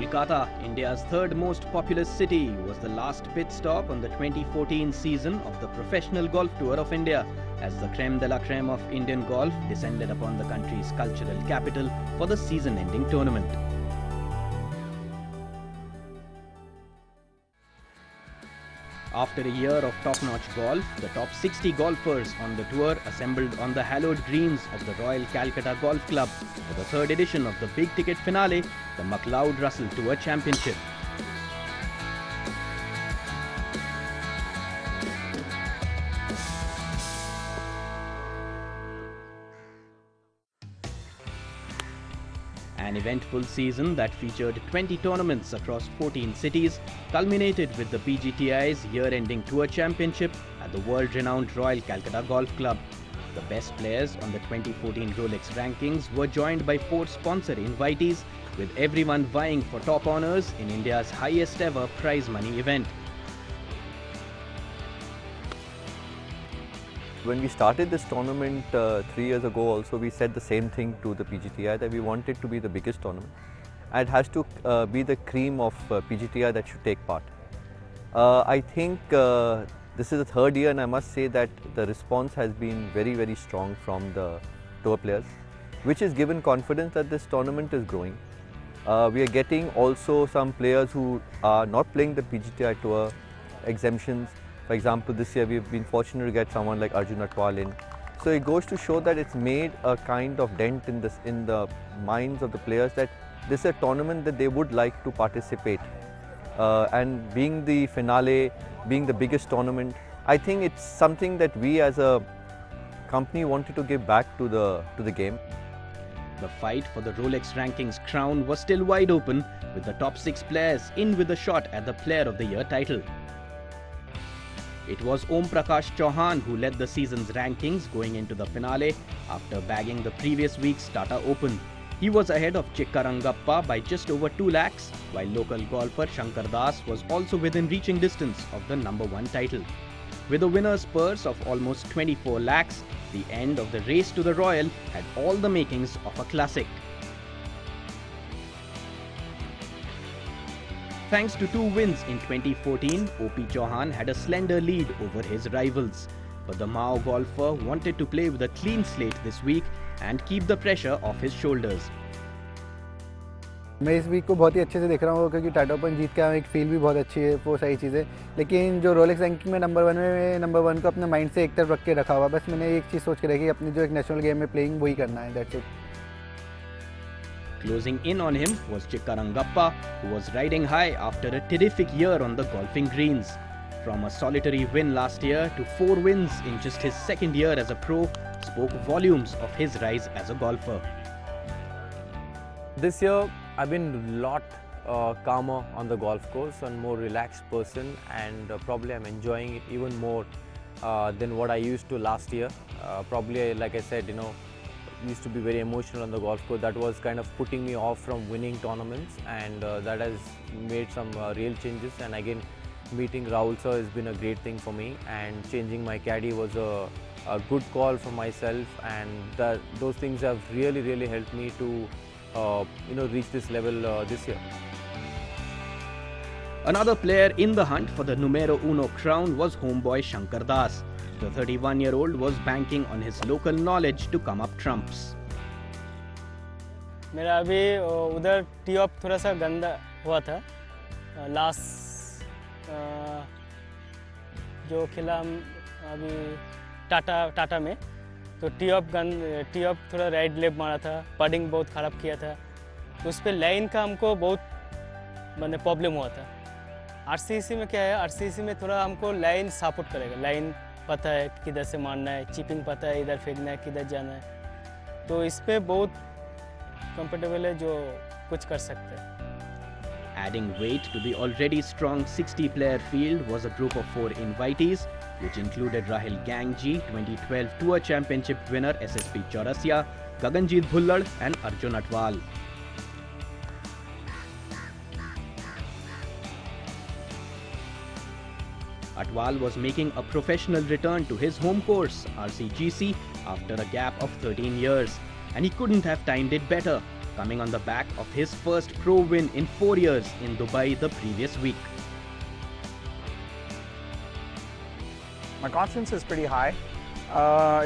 Kolkata, India's third most populous city, was the last pit stop on the 2014 season of the Professional Golf Tour of India, as the creme de la creme of Indian golf descended upon the country's cultural capital for the season-ending tournament. After a year of top-notch golf, the top 60 golfers on the tour assembled on the hallowed greens of the Royal Calcutta Golf Club for the third edition of the big-ticket finale, the Mcleod Russel Tour Championship. An eventful season that featured 20 tournaments across 14 cities culminated with the PGTI's year-ending Tour Championship at the world-renowned Royal Calcutta Golf Club. The best players on the 2014 Rolex rankings were joined by 4 sponsor invitees, with everyone vying for top honours in India's highest-ever prize money event. When we started this tournament 3 years ago also, we said the same thing to the PGTI, that we want it to be the biggest tournament. And it has to be the cream of PGTI that should take part. I think this is the third year, and I must say that the response has been very, very strong from the tour players, which has given confidence that this tournament is growing. We are getting also some players who are not playing the PGTI Tour exemptions. For example, this year we've been fortunate to get someone like Arjun Atwal in. So it goes to show that it's made a kind of dent in the minds of the players that this is a tournament that they would like to participate. And being the finale, being the biggest tournament, I think it's something that we as a company wanted to give back to the game. The fight for the Rolex rankings crown was still wide open, with the top 6 players in with a shot at the Player of the Year title. It was Om Prakash Chauhan who led the season's rankings going into the finale after bagging the previous week's Tata Open. He was ahead of Chikkarangappa by just over 2 lakhs, while local golfer Shankar Das was also within reaching distance of the #1 title. With a winner's purse of almost 24 lakhs, the end of the race to the Royal had all the makings of a classic. Thanks to 2 wins in 2014, OP Chauhan had a slender lead over his rivals. But the Mao golfer wanted to play with a clean slate this week and keep the pressure off his shoulders. मैं इस week को बहुत ही अच्छे से देख रहा हूँ, क्योंकि टाटा ओपन जीत के एक फील भी बहुत अच्छी है, वो सारी चीज़ें। लेकिन जो रोलेक्स रैंकिंग में नंबर 1 को अपने माइंड से एक तरफ रख के रखा हुआ, बस मैंने एक चीज़ सोच के रखी, अपनी जो एक नेशनल गेम में प्लेइंग वही करना है, that's it. Closing in on him was Chikkarangappa, who was riding high after a terrific year on the golfing greens. From a solitary win last year to 4 wins in just his second year as a pro spoke volumes of his rise as a golfer. This year I've been a lot calmer on the golf course, and more relaxed person, and probably I'm enjoying it even more than what I used to last year. Probably, like I said, used to be very emotional on the golf course. That was kind of putting me off from winning tournaments, and that has made some real changes. And again, meeting Russel sir has been a great thing for me, and changing my caddy was a good call for myself, and those things have really helped me to reach this level this year. Another player in the hunt for the numero uno crown was homeboy Shankar Das. The 31-year-old was banking on his local knowledge to come up trumps. मेरा अभी उधर T of थोड़ा सा गंदा हुआ था, last जो खेला अभी टाटा में, तो टी ऑफ थोड़ा राइट लेफ्ट मारा था, पडिंग बहुत ख़राब किया था, तो उस पर लाइन का हमको बहुत प्रॉब्लम हुआ था। आरसीसी में क्या है, आरसीसी में थोड़ा हमको लाइन सपोर्ट करेगा, लाइन पता है किधर से मारना है, चिपिंग पता है, इधर फेंकना है, किधर जाना है, तो इस पे बहुत कंफर्टेबल है, जो कुछ कर सकते हैं। Adding weight to the already strong 60-player field was a group of 4 invitees, which included Rahil Gangji, 2012 Tour Championship winner SSP Chaurasia, Gaganjeet Bhullad and Arjun Atwal. Atwal was making a professional return to his home course, RCGC, after a gap of 13 years, and he couldn't have timed it better. coming on the back of his first pro win in 4 years in Dubai the previous week. My confidence is pretty high.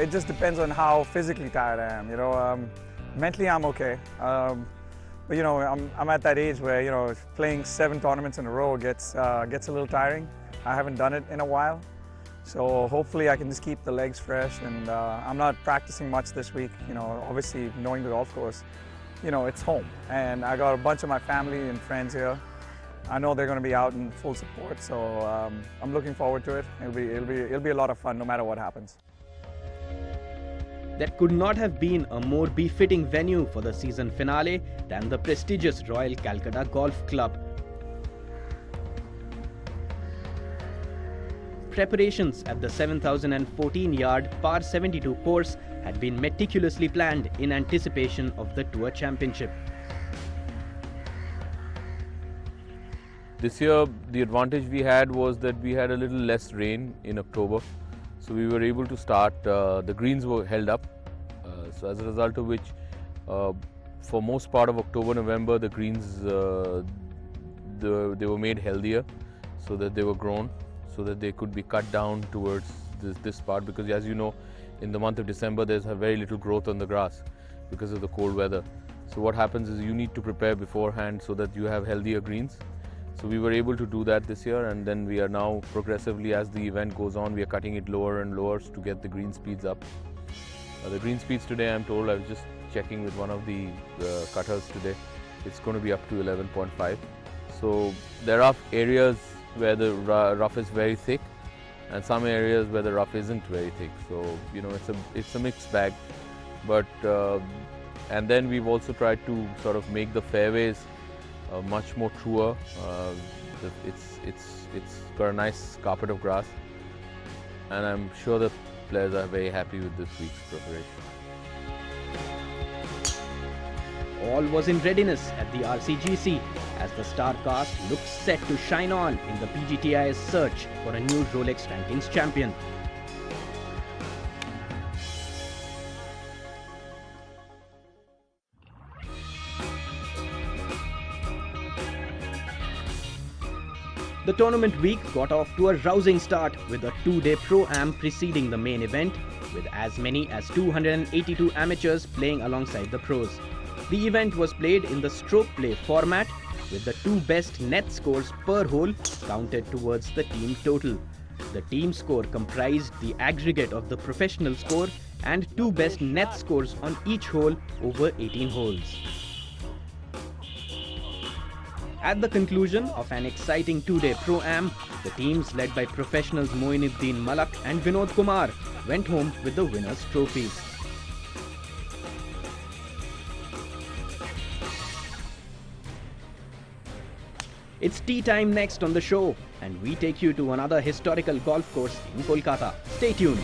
It just depends on how physically tired I am. Mentally I'm okay. But I'm at that age where playing 7 tournaments in a row gets a little tiring. I haven't done it in a while, so hopefully I can just keep the legs fresh. And I'm not practicing much this week. Obviously knowing the golf course, it's home, and I got a bunch of my family and friends here. I know they're going to be out in full support, so I'm looking forward to it. It'll be a lot of fun no matter what happens. There could not have been a more befitting venue for the season finale than the prestigious Royal Calcutta Golf Club. Preparations at the 7,014-yard par 72 course had been meticulously planned in anticipation of the Tour Championship. This year, the advantage we had was that we had a little less rain in October, so we were able to start. The greens were held up, so as a result of which, for most part of October, November, the greens they were made healthier, so that they were grown, so that they could be cut down towards this part. Because as you know, in the month of December, there's very little growth on the grass because of the cold weather. So what happens is you need to prepare beforehand so that you have healthier greens. So we were able to do that this year, and then we are now progressively, as the event goes on, we are cutting it lower and lower to get the green speeds up. The green speeds today, I'm told, I was just checking with one of the cutters today, it's going to be up to 11.5. So there are areas where the rough is very thick and some areas where the rough isn't very thick. So, it's a mixed bag. But, and then we've also tried to sort of make the fairways much more truer. It's got a nice carpet of grass, and I'm sure the players are very happy with this week's preparation. All was in readiness at the RCGC as the star cast looks set to shine on in the PGTI's search for a new Rolex Rankings champion. The tournament week got off to a rousing start with a 2-day Pro-Am preceding the main event, with as many as 282 amateurs playing alongside the pros. The event was played in the stroke play format, with the 2 best net scores per hole counted towards the team total. The team score comprised the aggregate of the professional score and 2 best net scores on each hole over 18 holes. At the conclusion of an exciting 2-day Pro-Am, the teams led by professionals Moinuddin Malak and Vinod Kumar went home with the winners' trophies. It's tea time next on the show, and we take you to another historical golf course in Kolkata. Stay tuned.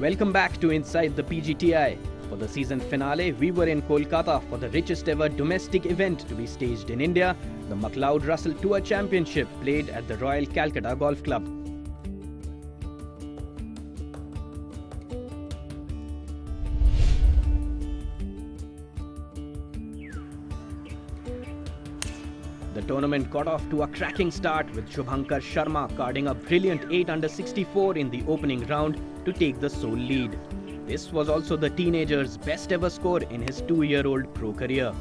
Welcome back to Inside the PGTI. For the season finale, we were in Kolkata for the richest ever domestic event to be staged in India, the Mcleod Russel Tour Championship played at the Royal Calcutta Golf Club. The tournament got off to a cracking start with Shubhankar Sharma carding a brilliant 8 under 64 in the opening round to take the sole lead. This was also the teenager's best ever score in his 2-year-old pro career.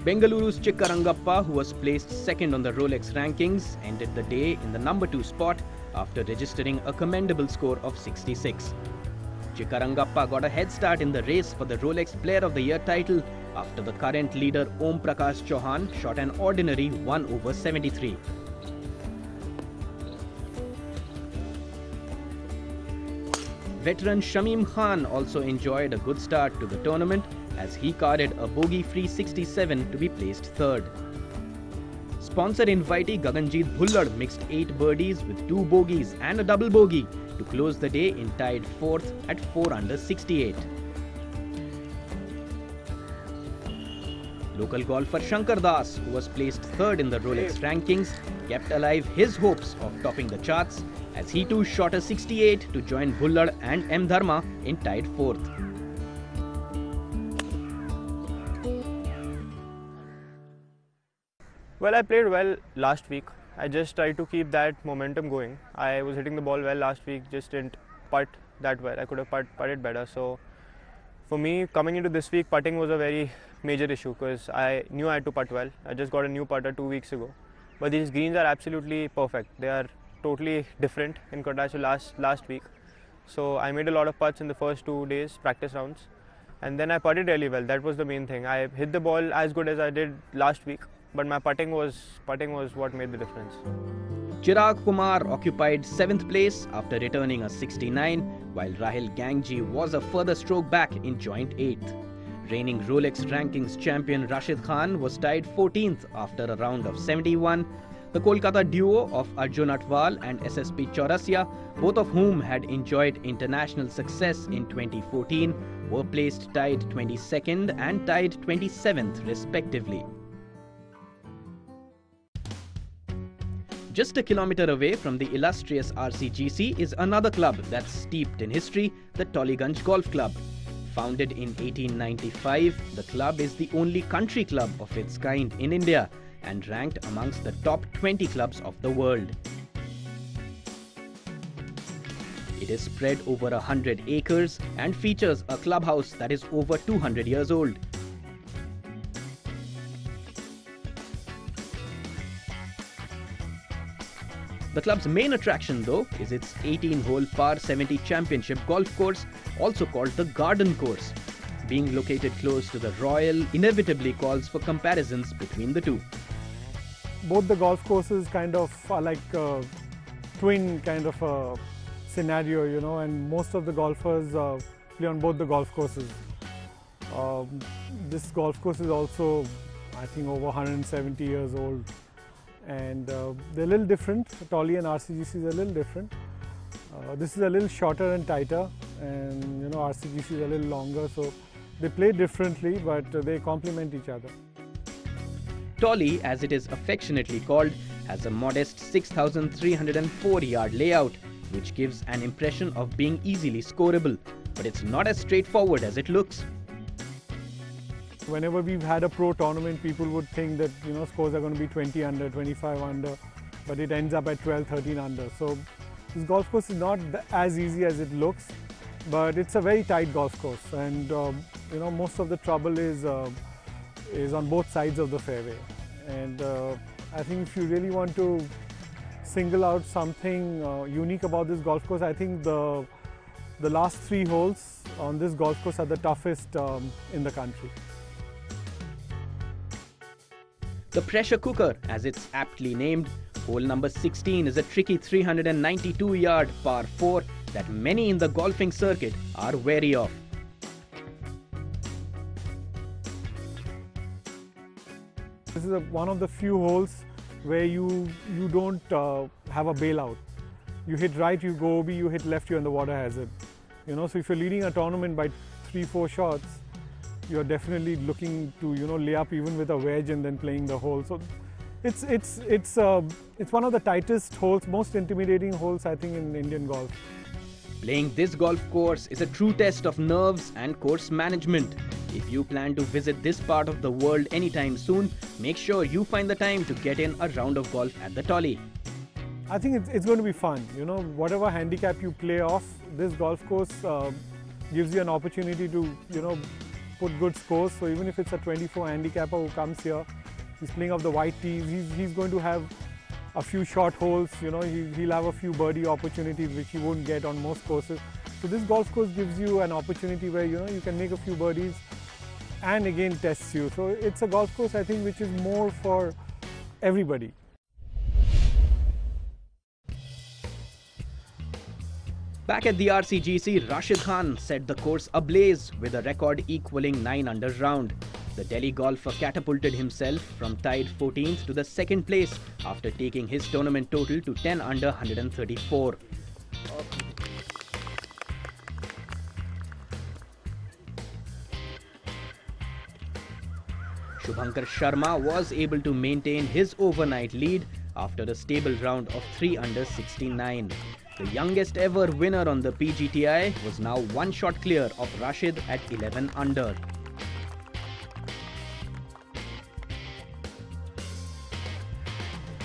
Bengaluru's Chikkarangappa, who was placed second on the Rolex rankings, ended the day in the number 2 spot after registering a commendable score of 66. Chikkarangappa got a head start in the race for the Rolex Player of the Year title after the current leader Om Prakash Chauhan shot an ordinary 1 over 73. Veteran Shamim Khan also enjoyed a good start to the tournament as he carded a bogey-free 67 to be placed third. Sponsor invitee Gaganjeet Bhullad mixed 8 birdies with 2 bogeys and a double bogey to close the day in tied 4th at 4 under 68. Local golfer Shankar Das, who was placed third in the Rolex rankings, kept alive his hopes of topping the charts as he too shot a 68 to join Bhullad and M. Dharma in tied 4th. Well, I played well last week. I just tried to keep that momentum going. I was hitting the ball well last week, just didn't putt that well. I could have putted better. So for me, coming into this week, putting was a very major issue because I knew I had to putt well. I just got a new putter 2 weeks ago. But these greens are absolutely perfect. They are totally different in contrast to last week. So I made a lot of putts in the first 2 days, practice rounds. And then I putted really well. That was the main thing. I hit the ball as good as I did last week. But my putting was what made the difference. Chirag Kumar occupied 7th place after returning a 69, while Rahil Gangji was a further stroke back in joint 8th. Reigning Rolex rankings champion Rashid Khan was tied 14th after a round of 71. The Kolkata duo of Arjun Atwal and SSP Chaurasia, both of whom had enjoyed international success in 2014, were placed tied 22nd and tied 27th respectively. Just a kilometre away from the illustrious RCGC is another club that's steeped in history, the Tollygunge Golf Club. Founded in 1895, the club is the only country club of its kind in India and ranked amongst the top 20 clubs of the world. It is spread over 100 acres and features a clubhouse that is over 200 years old. The club's main attraction, though, is its 18-hole par 70 championship golf course, also called the Garden Course. Being located close to the Royal inevitably calls for comparisons between the two. Both the golf courses kind of are like a twin kind of a scenario, you know, and most of the golfers play on both the golf courses. This golf course is also, I think, over 170 years old. And they're a little different. Tolly and RCGC is a little different. This is a little shorter and tighter, and you know, RCGC is a little longer, so they play differently, but they complement each other. Tolly, as it is affectionately called, has a modest 6,304-yard layout, which gives an impression of being easily scoreable, but it's not as straightforward as it looks. Whenever we've had a pro tournament, people would think that, you know, scores are going to be 20 under, 25 under, but it ends up at 12, 13 under. So this golf course is not as easy as it looks, but it's a very tight golf course, and you know, most of the trouble is on both sides of the fairway. And I think if you really want to single out something unique about this golf course, I think the last 3 holes on this golf course are the toughest in the country. The pressure cooker, as it's aptly named, hole number 16 is a tricky 392-yard par 4 that many in the golfing circuit are wary of. This is one of the few holes where you don't have a bailout. You hit right, you go OB, you hit left, you're in the water hazard. You know, so if you're leading a tournament by 3-4 shots, you're definitely looking to, you know, lay up even with a wedge and then playing the hole. So it's one of the tightest holes, most intimidating holes, I think, in Indian golf. Playing this golf course is a true test of nerves and course management. If you plan to visit this part of the world anytime soon, make sure you find the time to get in a round of golf at the Tolly. I think it's going to be fun. You know, whatever handicap you play off, this golf course gives you an opportunity to, you know, put good scores. So even if it's a 24 handicapper who comes here, he's playing off the white tees, he's going to have a few short holes, you know, he'll have a few birdie opportunities which he won't get on most courses. So this golf course gives you an opportunity where, you know, you can make a few birdies and again tests you. So it's a golf course, I think, which is more for everybody. Back at the RCGC, Rashid Khan set the course ablaze with a record equaling 9 under round. The Delhi golfer catapulted himself from tied 14th to the second place after taking his tournament total to 10 under 134. Shubhankar Sharma was able to maintain his overnight lead after a stable round of 3 under 69. The youngest ever winner on the PGTI was now one shot clear of Rashid at 11 under.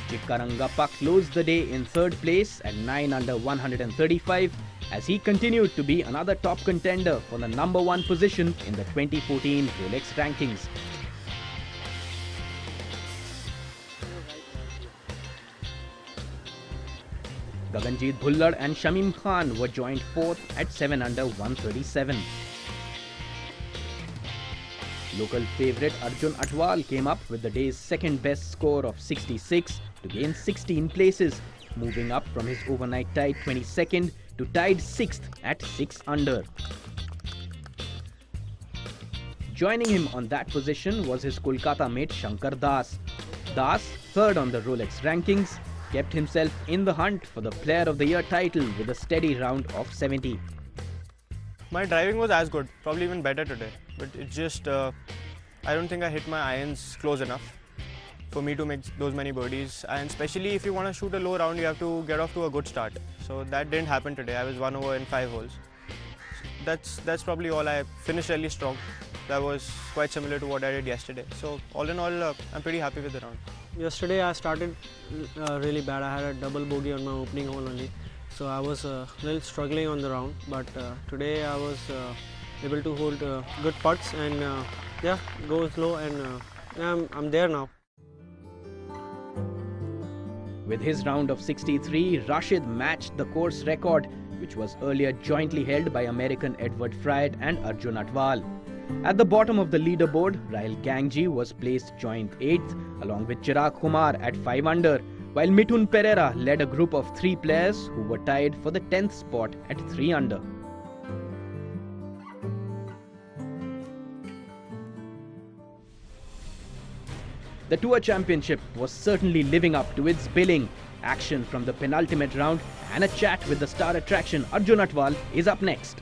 Chikkarangappa closed the day in third place at 9 under 135 as he continued to be another top contender for the number 1 position in the 2014 Rolex rankings. Gaganjeet Bhullard and Shamim Khan were joined 4th at 7 under 137. Local favourite Arjun Atwal came up with the day's second best score of 66 to gain 16 places, moving up from his overnight tied 22nd to tied 6th at 6 under. Joining him on that position was his Kolkata mate Shankar Das. Das, third on the Rolex rankings, kept himself in the hunt for the Player of the Year title with a steady round of 70. My driving was as good, probably even better today, but it just, I don't think I hit my irons close enough for me to make those many birdies, and especially if you want to shoot a low round, you have to get off to a good start. So that didn't happen today. I was 1 over in 5 holes. That's probably all. I finished really strong. That was quite similar to what I did yesterday. So all in all, I'm pretty happy with the round. Yesterday I started really bad. I had a double bogey on my opening hole only, so I was a little struggling on the round. But today I was able to hold good putts and yeah, go slow, and I'm there now. With his round of 63, Rashid matched the course record, which was earlier jointly held by American Edward Fried and Arjun Atwal. At the bottom of the leaderboard, Rahil Gangji was placed joint 8th along with Chirag Kumar at 5 under, while Mithun Pereira led a group of 3 players who were tied for the 10th spot at 3 under. The Tour Championship was certainly living up to its billing. Action from the penultimate round and a chat with the star attraction Arjun Atwal is up next.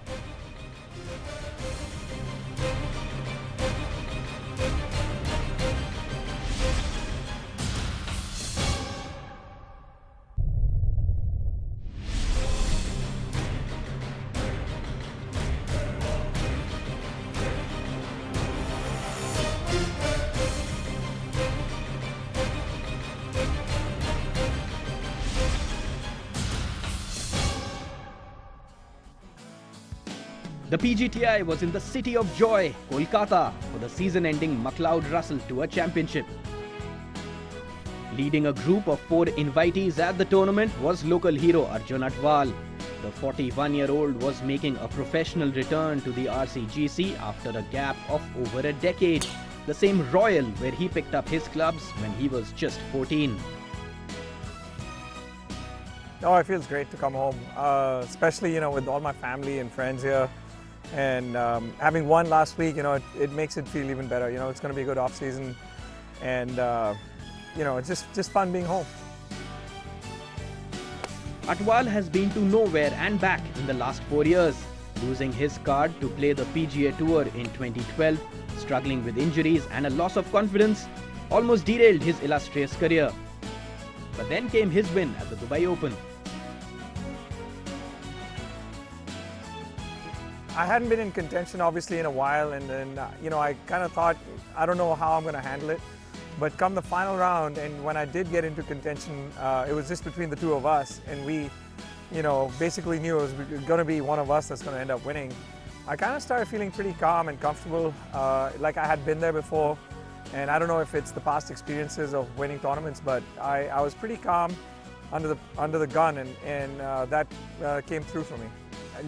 The PGTI was in the city of joy, Kolkata, for the season-ending Mcleod Russel Tour Championship. Leading a group of 4 invitees at the tournament was local hero Arjun Atwal. The 41-year-old was making a professional return to the RCGC after a gap of over a decade, the same Royal where he picked up his clubs when he was just 14. Oh, it feels great to come home, especially, with all my family and friends here. And having won last week, it makes it feel even better. It's going to be a good off season, and it's just fun being home. Atwal has been to nowhere and back in the last 4 years, losing his card to play the PGA Tour in 2012, struggling with injuries and a loss of confidence, almost derailed his illustrious career. But then came his win at the Dubai Open. I hadn't been in contention obviously in a while, and then I kind of thought, I don't know how I'm going to handle it. But come the final round, and when I did get into contention, it was just between the 2 of us, and we basically knew it was going to be one of us that's going to end up winning. I kind of started feeling pretty calm and comfortable, like I had been there before. And I don't know if it's the past experiences of winning tournaments, but I was pretty calm under the gun, and that came through for me.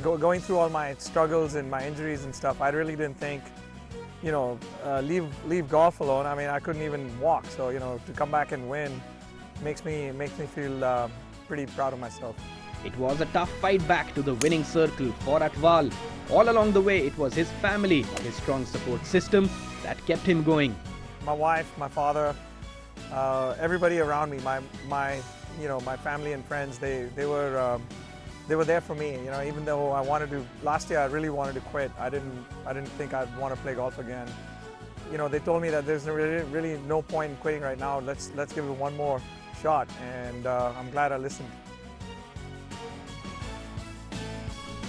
Going through all my struggles and my injuries and stuff, I really didn't think, leave golf alone. I mean, I couldn't even walk, so to come back and win makes me feel pretty proud of myself. It was a tough fight back to the winning circle for Atwal. All along the way, it was his family, his strong support system that kept him going. My wife, my father, everybody around me, my family and friends, they were there for me. You know, even though last year I really wanted to quit. I didn't think I'd want to play golf again. You know, they told me that there's really no point in quitting right now. Let's give it one more shot, and I'm glad I listened.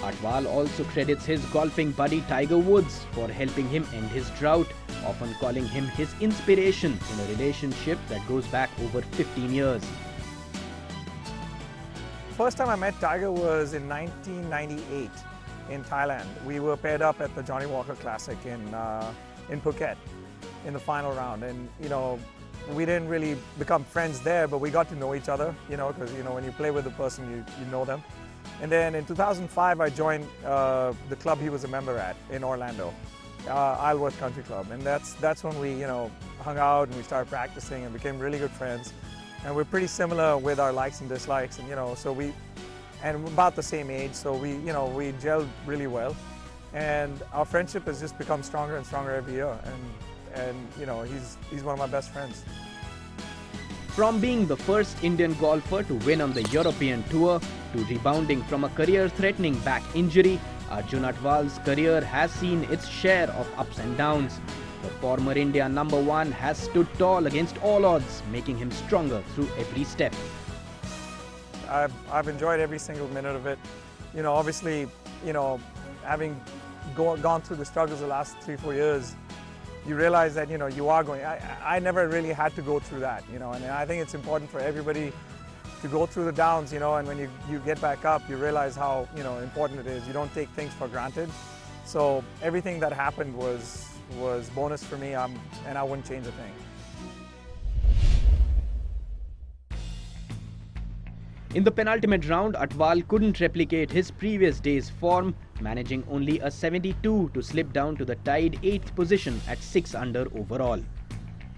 Atwal also credits his golfing buddy Tiger Woods for helping him end his drought, often calling him his inspiration in a relationship that goes back over 15 years. First time I met Tiger was in 1998 in Thailand. We were paired up at the Johnny Walker Classic in Phuket in the final round, and you know, we didn't really become friends there, but we got to know each other, you know, because you know, when you play with a person, you know them. And then in 2005, I joined the club he was a member at in Orlando, Isleworth Country Club, and that's when we, you know, hung out and we started practicing and became really good friends. And we're pretty similar with our likes and dislikes, and you know, so we're about the same age, so we gelled really well, and our friendship has just become stronger and stronger every year. And you know, he's one of my best friends. From being the first Indian golfer to win on the European Tour to rebounding from a career-threatening back injury, Arjun Atwal's career has seen its share of ups and downs. The former India #1 has stood tall against all odds, making him stronger through every step. I've enjoyed every single minute of it. You know, obviously, you know, having gone through the struggles the last 3-4 years, you realize that, you know, you are going. I never really had to go through that, you know, and I think it's important for everybody to go through the downs, you know, and when you get back up, you realize how, you know, important it is. You don't take things for granted. So everything that happened was bonus for me, and I wouldn't change a thing. In the penultimate round, Atwal couldn't replicate his previous day's form, managing only a 72 to slip down to the tied 8th position at 6 under overall.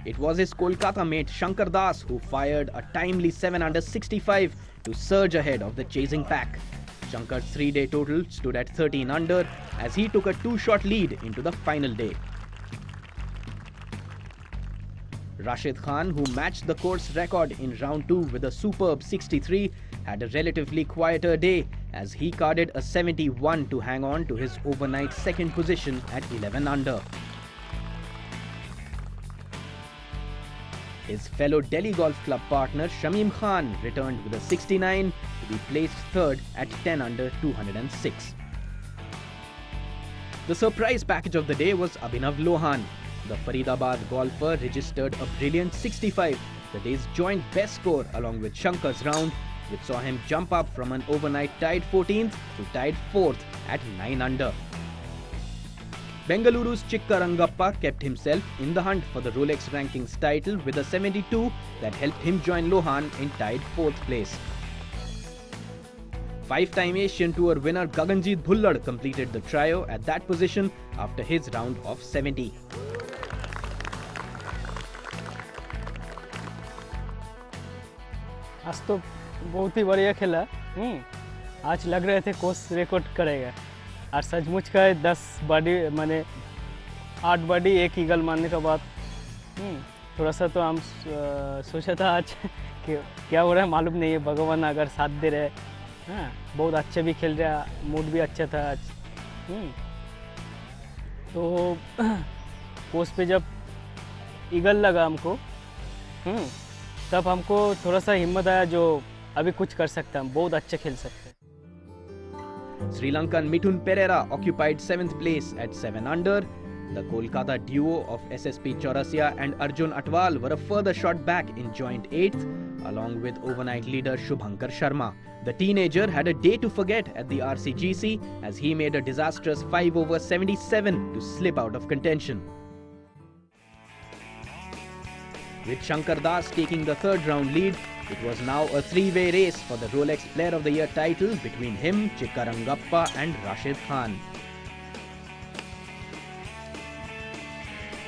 It was his Kolkata mate Shankar Das who fired a timely 7 under 65 to surge ahead of the chasing pack. Shankar's 3-day total stood at 13 under as he took a 2-shot lead into the final day. Rashid Khan, who matched the course record in round 2 with a superb 63, had a relatively quieter day as he carded a 71 to hang on to his overnight second position at 11 under. His fellow Delhi Golf Club partner Shamim Khan returned with a 69 to be placed third at 10 under 206. The surprise package of the day was Abhinav Lohan. The Faridabad golfer registered a brilliant 65, the day's joint best score along with Shankar's round, which saw him jump up from an overnight tied 14th to tied 4th at 9 under. Bengaluru's Chikkarangappa kept himself in the hunt for the Rolex rankings title with a 72 that helped him join Lohan in tied 4th place. 5-time Asian Tour winner Gaganjeet Bhullard completed the trio at that position after his round of 70. आज तो बहुत ही बढ़िया खेला। आज लग रहे थे course record करेगा और सचमुच का 10 बॉडी माने 8 बॉडी 1 ईगल मारने के बाद थोड़ा सा तो हम सोचा था आज कि क्या हो रहा है मालूम नहीं है, भगवान अगर साथ दे रहे। हाँ, बहुत अच्छा भी खेल रहा, मूड भी अच्छा था आज। तो कोर्स पे जब ईगल लगा हमको तब हमको थोड़ा सा हिम्मत आया जो अभी कुछ कर सकते हैं, हम बहुत अच्छा खेल सकते हैं। Sri Lankan Mithun Pereira occupied 7th place at 7 under. The Kolkata duo of SSP Chaurasia and Arjun Atwal were a further shot back in joint 8th, along with overnight leader Shubhankar Sharma. The teenager had a day to forget at the RCGC as he made a disastrous 5 over 77 to slip out of contention. With Shankar Das taking the third round lead, it was now a 3-way race for the Rolex Player of the Year title between him, Chikkarangappa and Rashid Khan.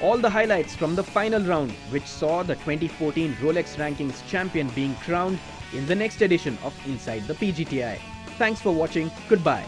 All the highlights from the final round, which saw the 2014 Rolex Rankings champion being crowned in the next edition of Inside the PGTI. Thanks for watching. Goodbye.